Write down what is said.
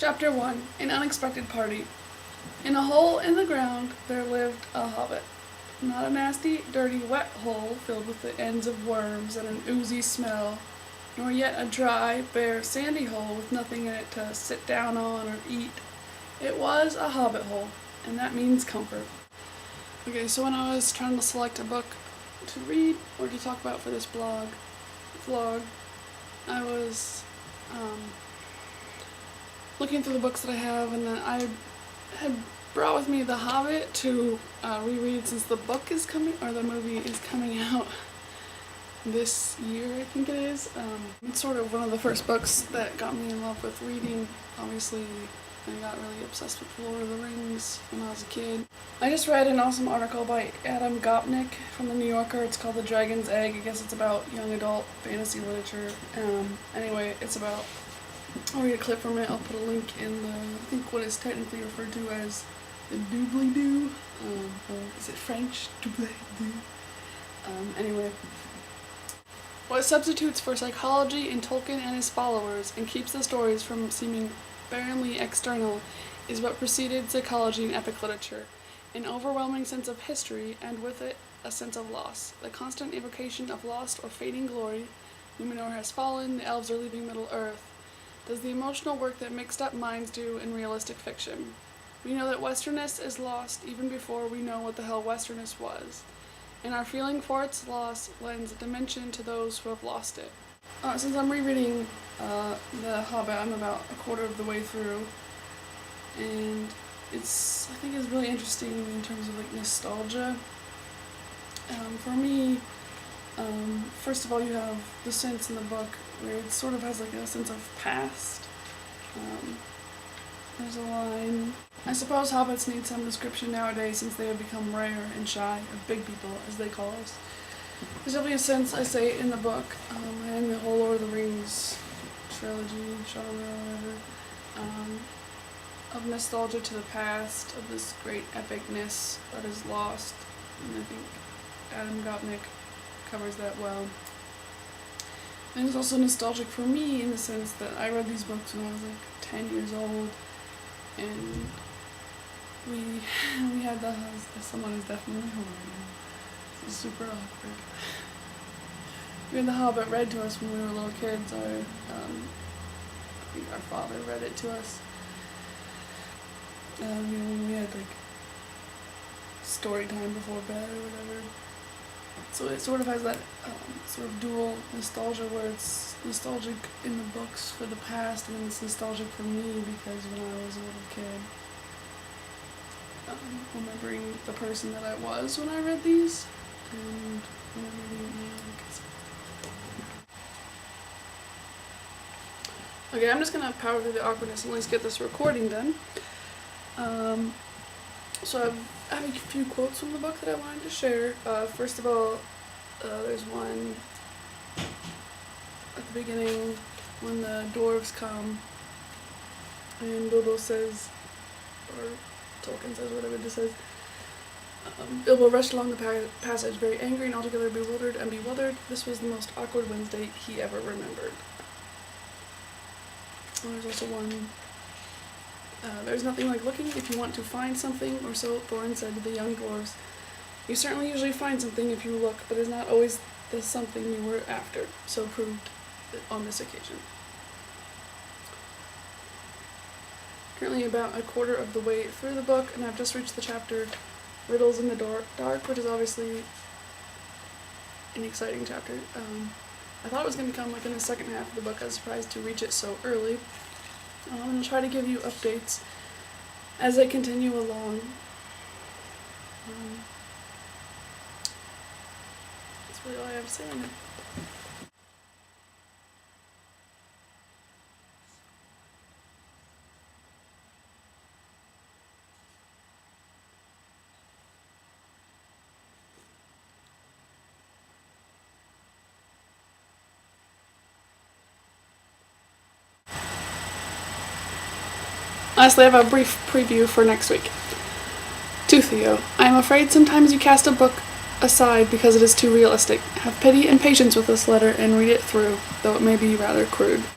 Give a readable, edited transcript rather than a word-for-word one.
Chapter 1 An Unexpected Party. In a hole in the ground there lived a hobbit. Not a nasty, dirty, wet hole filled with the ends of worms and an oozy smell, nor yet a dry, bare, sandy hole with nothing in it to sit down on or eat. It was a hobbit hole, and that means comfort. Okay, so when I was trying to select a book to read or to talk about for this vlog, I was looking through the books that I have, and then I had brought with me The Hobbit to reread since the book is coming, or the movie is coming out this year, I think it is. It's sort of one of the first books that got me in love with reading. Obviously, I got really obsessed with Lord of the Rings when I was a kid. I just read an awesome article by Adam Gopnik from the New Yorker. It's called The Dragon's Egg. I guess it's about young adult fantasy literature. Anyway, it's about, I'll read a clip from it. I'll put a link in the, I think what is technically referred to as the doobly-doo. Or is it French? Doobly-doo. Anyway. What substitutes for psychology in Tolkien and his followers and keeps the stories from seeming barrenly external is what preceded psychology in epic literature. An overwhelming sense of history, and with it a sense of loss. The constant evocation of lost or fading glory. Numenor has fallen, the elves are leaving Middle-earth. Does the emotional work that mixed up minds do in realistic fiction? We know that Westernness is lost even before we know what the hell Westernness was. And our feeling for its loss lends a dimension to those who have lost it. Since I'm rereading The Hobbit, I'm about a quarter of the way through, and I think it's really interesting in terms of like nostalgia. For me, first of all, you have the sense in the book where it sort of has like a sense of past. There's a line, I suppose hobbits need some description nowadays since they have become rare and shy of big people, as they call us. There's definitely a sense, I say in the book, and in the whole Lord of the Rings trilogy, genre, whatever, of nostalgia to the past, of this great epicness that is lost, and I think Adam Gopnik covers that well. And it's also nostalgic for me in the sense that I read these books when I was like 10 years old, and we had the house, someone is definitely home right now. This is super awkward. We had The Hobbit read to us when we were little kids. I think our father read it to us. When we had like story time before bed or whatever. So it sort of has that sort of dual nostalgia where it's nostalgic in the books for the past, and then it's nostalgic for me because when I was a little kid, remembering the person that I was when I read these, and when I'm reading it now, okay, I'm just gonna power through the awkwardness and at least get this recording done. So I have a few quotes from the book that I wanted to share. First of all, there's one at the beginning when the dwarves come and Bilbo says, or Tolkien says, whatever it says, Bilbo rushed along the passage, very angry and altogether bewildered and bewildered. This was the most awkward Wednesday he ever remembered. And there's also one, there's nothing like looking if you want to find something, or so Thorin said to the young dwarves. You certainly usually find something if you look, but it's not always the something you were after, so proved on this occasion. Currently about a quarter of the way through the book, and I've just reached the chapter Riddles in the Dark, which is obviously an exciting chapter. I thought it was going to come like in the second half of the book. I was surprised to reach it so early. I'm going to try to give you updates as I continue along. That's really all I have to say on it. Lastly, I have a brief preview for next week. To Theo, I am afraid sometimes you cast a book aside because it is too realistic. Have pity and patience with this letter and read it through, though it may be rather crude.